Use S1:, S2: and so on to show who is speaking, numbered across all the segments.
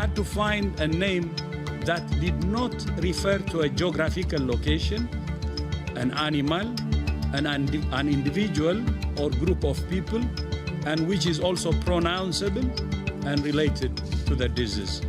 S1: had to find a name that did not refer to a geographical location, an animal, an individual or group of people, and which is also pronounceable and related to the disease.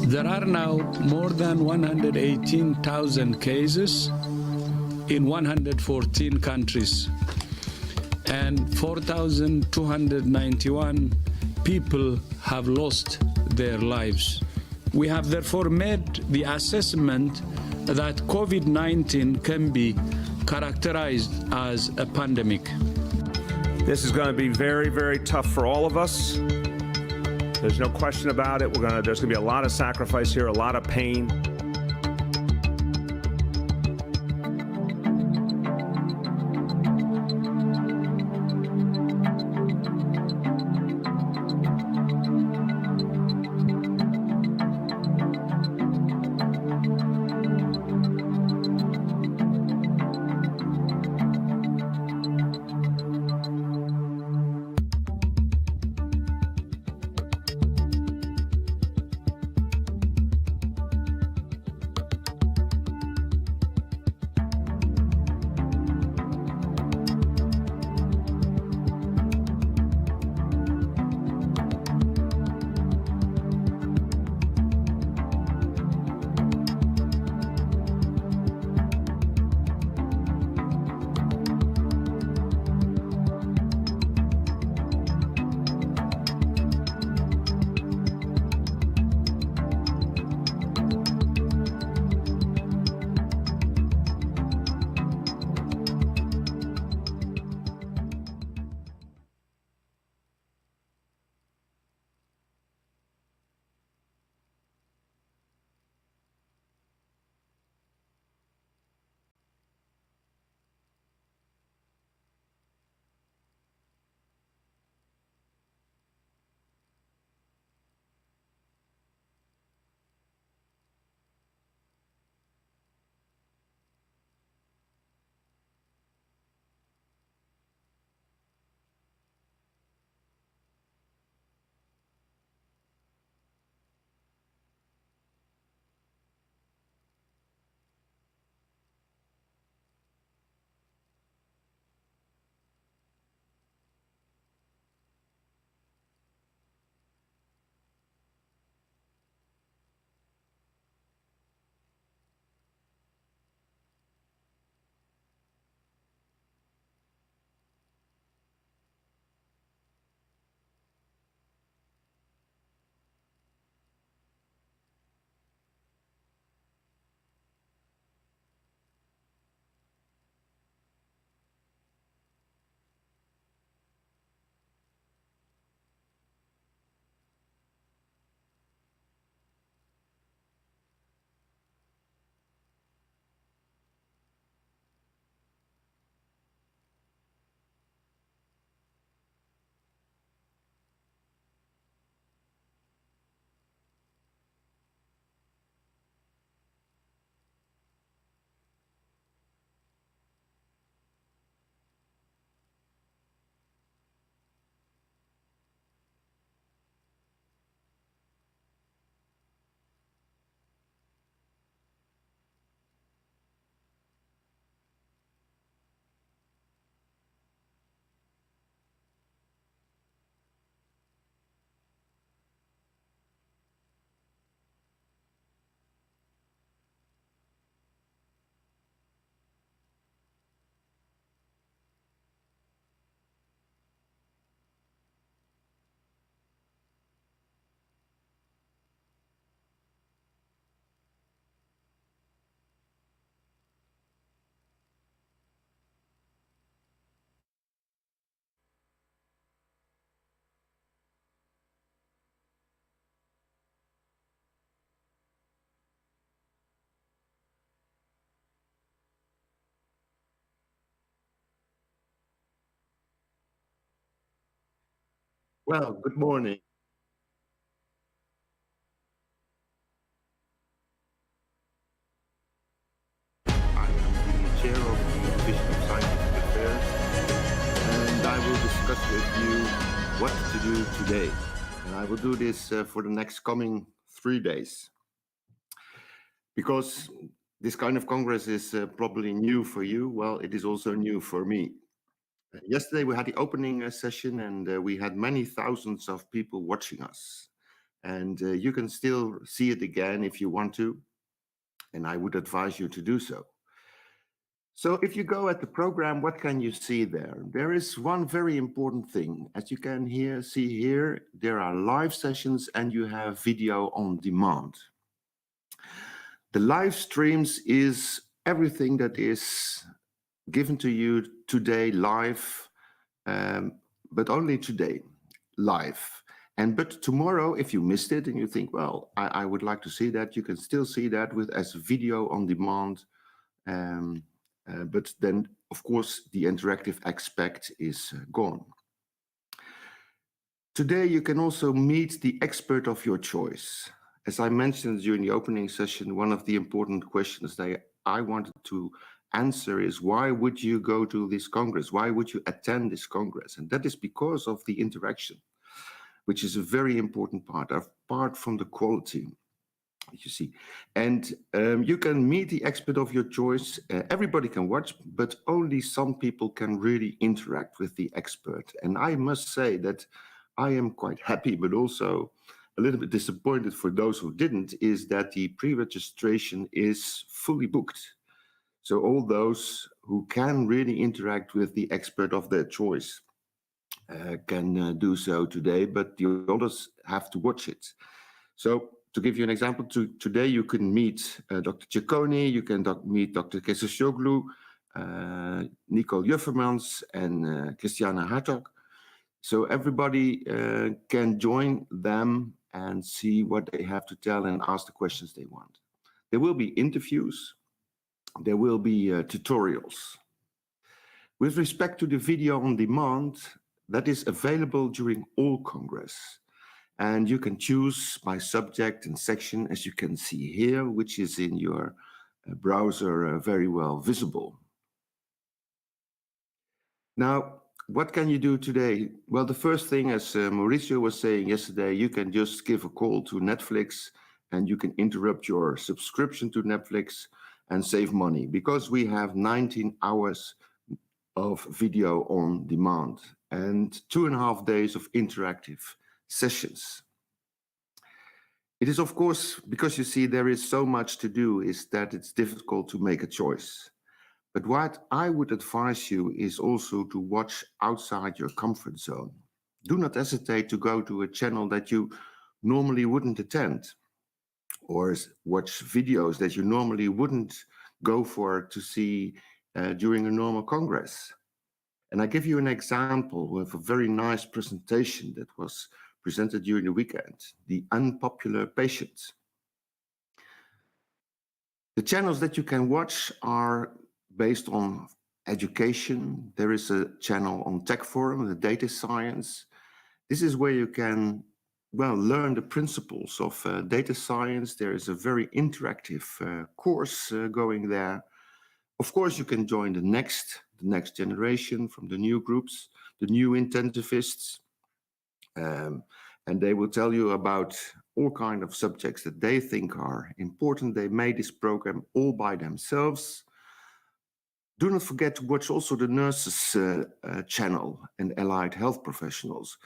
S1: There are now more than 118,000 cases in 114 countries, and 4,291 people have lost their lives. We have therefore made the assessment that COVID-19 can be characterized as a pandemic.
S2: This is going to be very, very tough for all of us. There's no question about it. There's going to be a lot of sacrifice here, a lot of pain.
S3: Well, good morning. I am the chair of the Division of Scientific Affairs, and I will discuss with you what to do today. And I will do this for the next coming 3 days. Because this kind of Congress is probably new for you, well, it is also new for me. Yesterday we had the opening session, and we had many thousands of people watching us. And you can still see it again if you want to, and I would advise you to do so. So if you go at the program, what can you see there? There is one very important thing. As you can see here, there are live sessions and you have video on demand. The live streams is everything that is given to you today live, but only today, live. But tomorrow, if you missed it and you think, well, I would like to see that, you can still see that as video on demand. But then, of course, the interactive aspect is gone. Today, you can also meet the expert of your choice. As I mentioned during the opening session, one of the important questions that I wanted to answer is, why would you go to this Congress? Why would you attend this Congress? And that is because of the interaction, which is a very important part, apart from the quality. You see, and you can meet the expert of your choice. Everybody can watch, but only some people can really interact with the expert. And I must say that I am quite happy, but also a little bit disappointed for those who didn't, is that the pre-registration is fully booked. So all those who can really interact with the expert of their choice can do so today, but the others have to watch it. So to give you an example, today you can meet Dr. Ciccone, you can meet Dr. Keseshoglu, Nicole Juffermans, and Christiana Hartog. So everybody can join them and see what they have to tell and ask the questions they want. There will be interviews, there will be tutorials. With respect to the video on demand, that is available during all Congress. And you can choose by subject and section, as you can see here, which is in your browser very well visible. Now, what can you do today? Well, the first thing, as Mauricio was saying yesterday, you can just give a call to Netflix and you can interrupt your subscription to Netflix and save money, because we have 19 hours of video on demand and 2.5 days of interactive sessions. It is, of course, because you see there is so much to do, is that it's difficult to make a choice. But what I would advise you is also to watch outside your comfort zone. Do not hesitate to go to a channel that you normally wouldn't attend, or watch videos that you normally wouldn't go for to see during a normal Congress. And I give you an example with a very nice presentation that was presented during the weekend, The Unpopular Patient. The channels that you can watch are based on education. There is a channel on Tech Forum, the data science. This is where you can, well, learn the principles of data science. There is a very interactive course going there. Of course, you can join the next generation from the new groups, the new intensivists, and they will tell you about all kinds of subjects that they think are important. They made this program all by themselves. Do not forget to watch also the nurses channel and allied health professionals.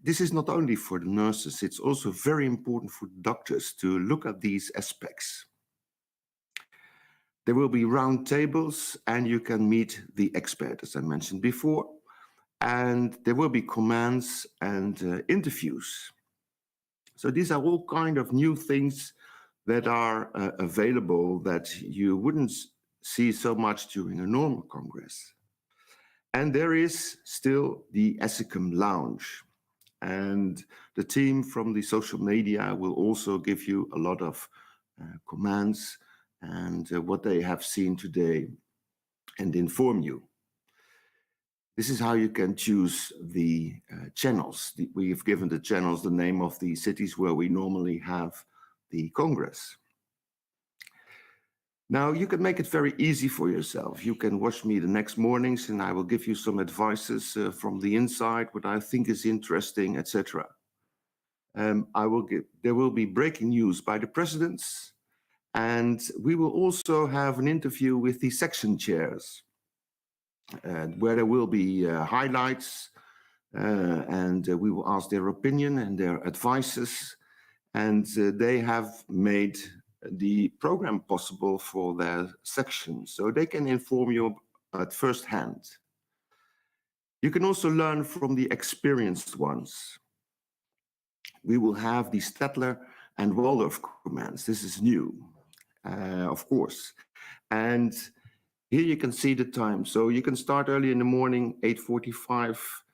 S3: This is not only for the nurses, it's also very important for doctors to look at these aspects. There will be round tables and you can meet the expert, as I mentioned before. And there will be commands and interviews. So these are all kind of new things that are available that you wouldn't see so much during a normal Congress. And there is still the ESICM lounge. And the team from the social media will also give you a lot of commands and what they have seen today and inform you. This is how you can choose the channels. We have given the channels the name of the cities where we normally have the Congress. Now, you can make it very easy for yourself. You can watch me the next mornings and I will give you some advices from the inside, what I think is interesting, etc. There will be breaking news by the presidents, and we will also have an interview with the section chairs, where there will be highlights, and we will ask their opinion and their advices, and they have made the program possible for their section, so they can inform you at first hand. You can also learn from the experienced ones. We will have the Stadler and Waldorf commands. This is new, of course. And here you can see the time. So you can start early in the morning, 8:45,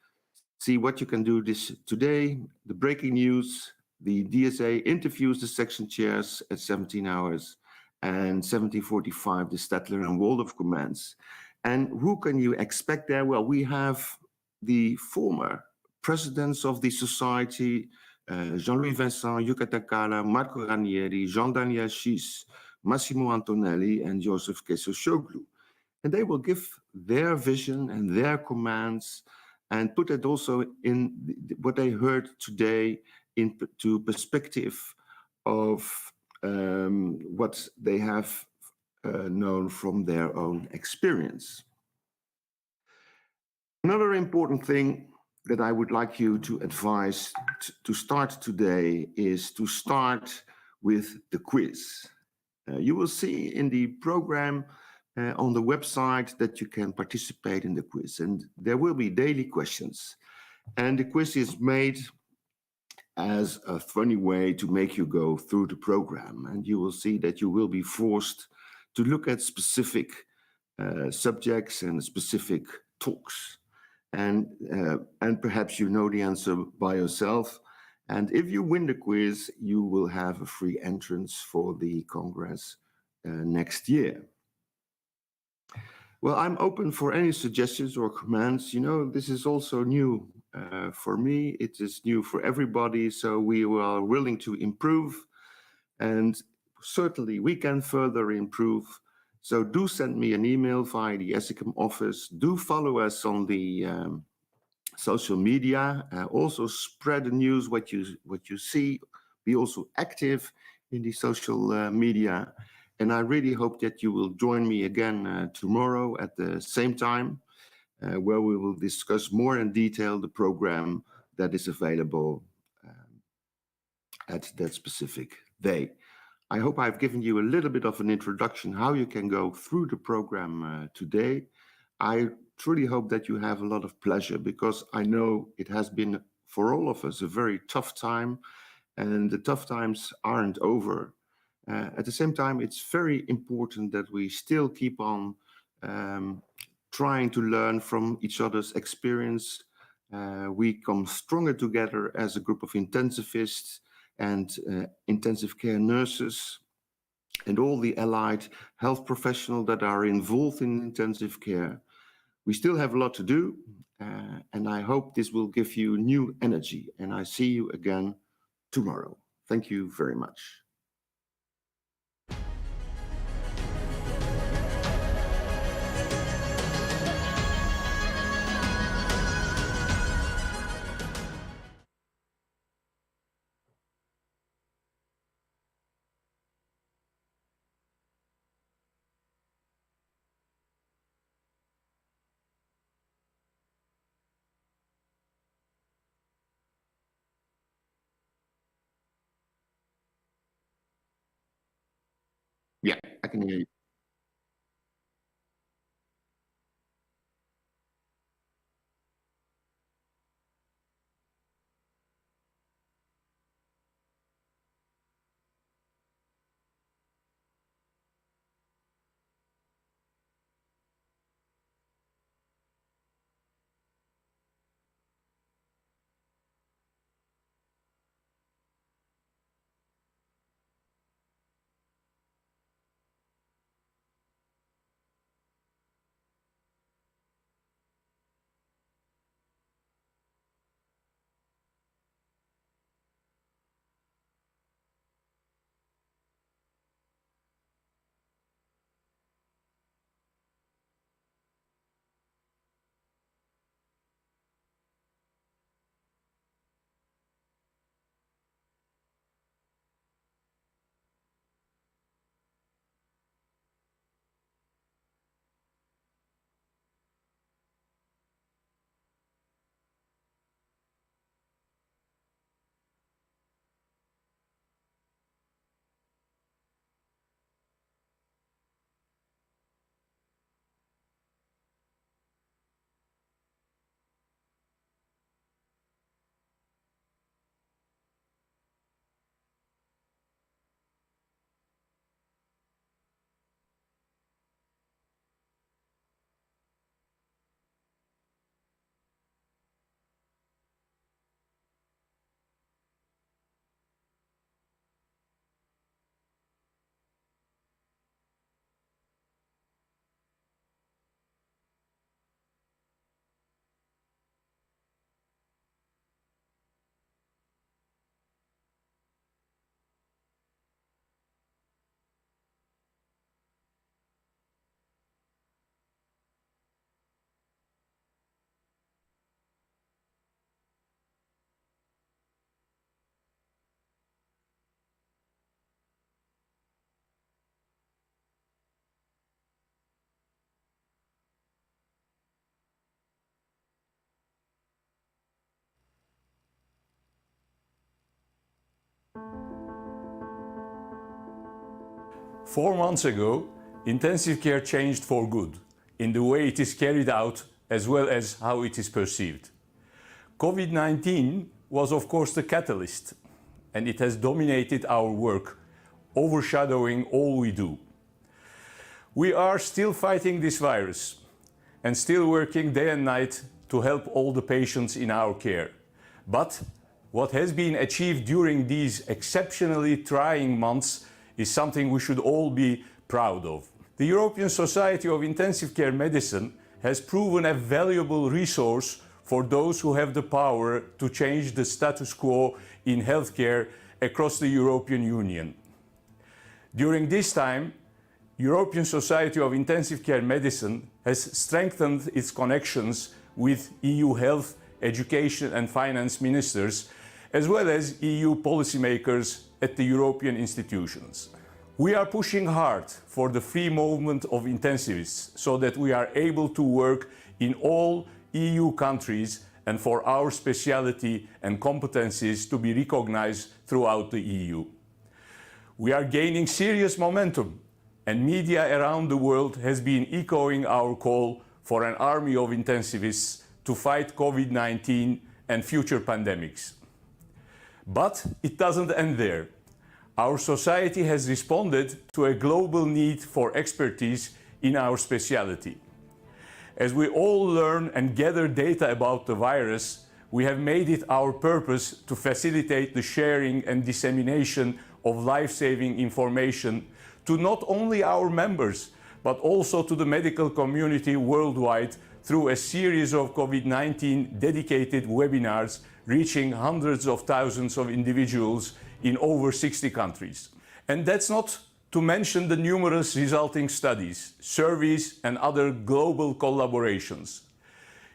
S3: see what you can do today, the breaking news, the DSA interviews the section chairs at 17 hours, and 17:45, the Stadler and Waldorf commands. And who can you expect there? Well, we have the former presidents of the society, Jean-Louis Vincent, Yuka Takala, Marco Ranieri, Jean-Daniel Schiess, Massimo Antonelli, and Joseph Kesosoglu. And they will give their vision and their commands and put it also in what they heard today into perspective of what they have known from their own experience. Another important thing that I would like you to advise to start today is to start with the quiz. You will see in the program on the website that you can participate in the quiz, and there will be daily questions. And the quiz is made as a funny way to make you go through the program, and you will see that you will be forced to look at specific subjects and specific talks. And perhaps you know the answer by yourself. And if you win the quiz, you will have a free entrance for the Congress next year. Well, I'm open for any suggestions or comments. You know, this is also new for me. It is new for everybody. So we are willing to improve. And certainly we can further improve. So do send me an email via the ESICM office. Do follow us on the social media. Also spread the news, what you see. Be also active in the social media. And I really hope that you will join me again tomorrow at the same time, where we will discuss more in detail the program that is available at that specific day. I hope I've given you a little bit of an introduction how you can go through the program today. I truly hope that you have a lot of pleasure, because I know it has been for all of us a very tough time, and the tough times aren't over. At the same time, it's very important that we still keep on trying to learn from each other's experience. We come stronger together as a group of intensivists and intensive care nurses and all the allied health professionals that are involved in intensive care. We still have a lot to do, and I hope this will give you new energy. And I see you again tomorrow. Thank you very much. Yeah, I can hear you.
S4: 4 months ago, intensive care changed for good in the way it is carried out as well as how it is perceived. COVID-19 was of course the catalyst, and it has dominated our work, overshadowing all we do. We are still fighting this virus and still working day and night to help all the patients in our care. But what has been achieved during these exceptionally trying months is something we should all be proud of. The European Society of Intensive Care Medicine has proven a valuable resource for those who have the power to change the status quo in healthcare across the European Union. During this time, European Society of Intensive Care Medicine has strengthened its connections with EU health, education and finance ministers, as well as EU policymakers at the European institutions. We are pushing hard for the free movement of intensivists so that we are able to work in all EU countries and for our speciality and competencies to be recognized throughout the EU. We are gaining serious momentum, and media around the world has been echoing our call for an army of intensivists to fight COVID-19 and future pandemics. But it doesn't end there. Our society has responded to a global need for expertise in our speciality. As we all learn and gather data about the virus, we have made it our purpose to facilitate the sharing and dissemination of life-saving information to not only our members, but also to the medical community worldwide through a series of COVID-19 dedicated webinars reaching hundreds of thousands of individuals in over 60 countries. And that's not to mention the numerous resulting studies, surveys and other global collaborations.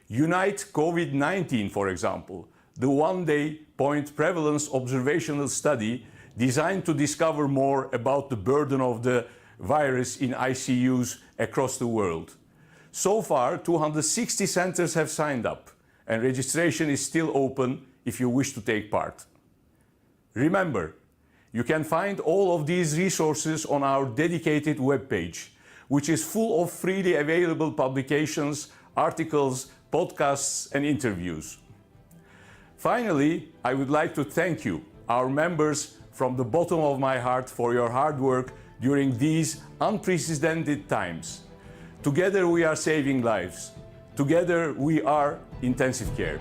S4: Unite COVID-19, for example, the one-day point prevalence observational study designed to discover more about the burden of the virus in ICUs across the world. So far, 260 centers have signed up, and registration is still open if you wish to take part. Remember, you can find all of these resources on our dedicated webpage, which is full of freely available publications, articles, podcasts, and interviews. Finally, I would like to thank you, our members, from the bottom of my heart for your hard work during these unprecedented times. Together we are saving lives. Together we are intensive care.